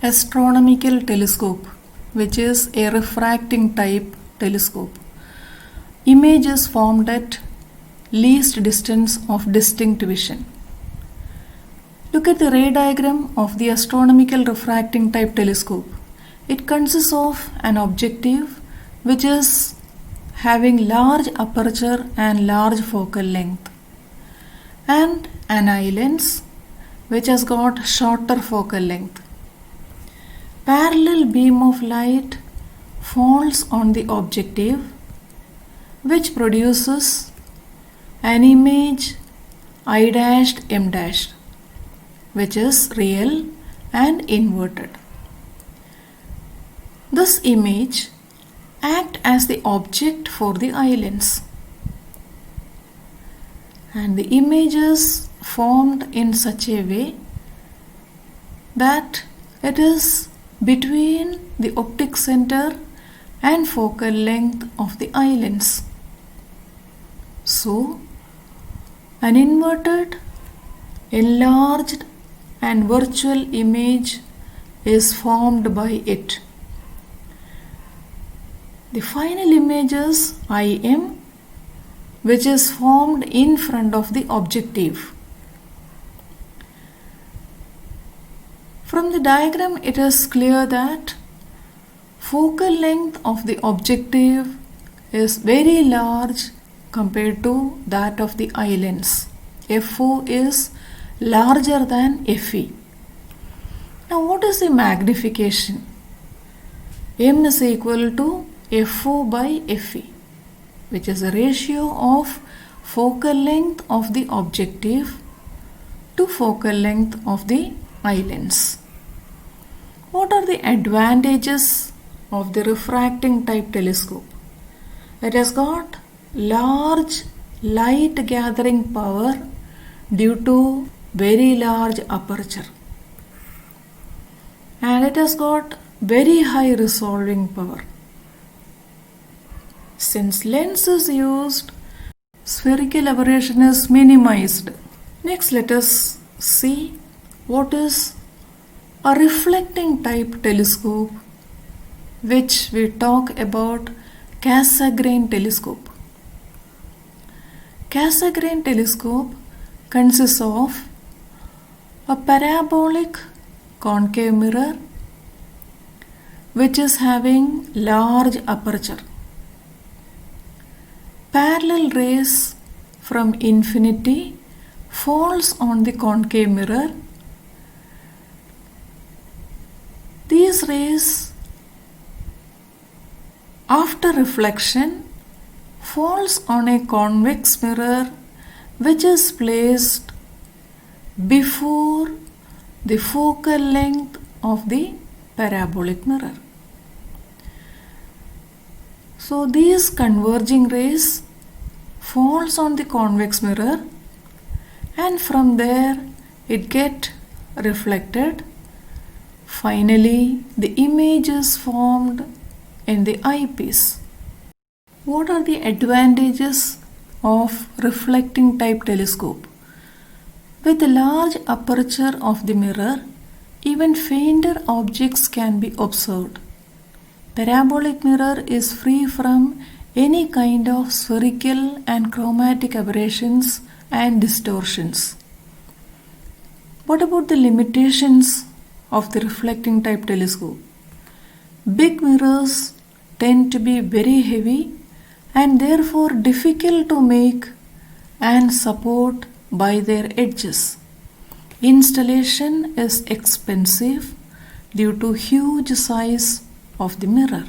Astronomical telescope, which is a refracting type telescope. Image is formed at least distance of distinct vision. Look at the ray diagram of the astronomical refracting type telescope. It consists of an objective which is having large aperture and large focal length, and an eye lens which has got shorter focal length. Parallel beam of light falls on the objective, which produces an image I dashed M dashed, which is real and inverted. This image acts as the object for the eye lens, and the image is formed in such a way that it is between the optic center and focal length of the eye lens. So, an inverted, enlarged and virtual image is formed by it. The final image is IM, which is formed in front of the objective. From the diagram, it is clear that focal length of the objective is very large compared to that of the eye lens. FO is larger than FE. Now, what is the magnification? M is equal to FO by FE, which is a ratio of focal length of the objective to focal length of the eye lens. What are the advantages of the refracting type telescope? It has got large light gathering power due to very large aperture, and it has got very high resolving power. Since lens is used, spherical aberration is minimized. Next, let us see what is a reflecting type telescope, which we talk about Cassegrain telescope. Cassegrain telescope consists of a parabolic concave mirror which is having large aperture. Parallel rays from infinity falls on the concave mirror. These rays, after reflection, falls on a convex mirror which is placed before the focal length of the parabolic mirror. So these converging rays falls on the convex mirror, and from there it get reflected. Finally, the image is formed in the eyepiece. What are the advantages of reflecting type telescope? With a large aperture of the mirror, even fainter objects can be observed. Parabolic mirror is free from any kind of spherical and chromatic aberrations and distortions. What about the limitations of the reflecting type telescope? Big mirrors tend to be very heavy and therefore difficult to make and support by their edges. Installation is expensive due to huge size of the mirror.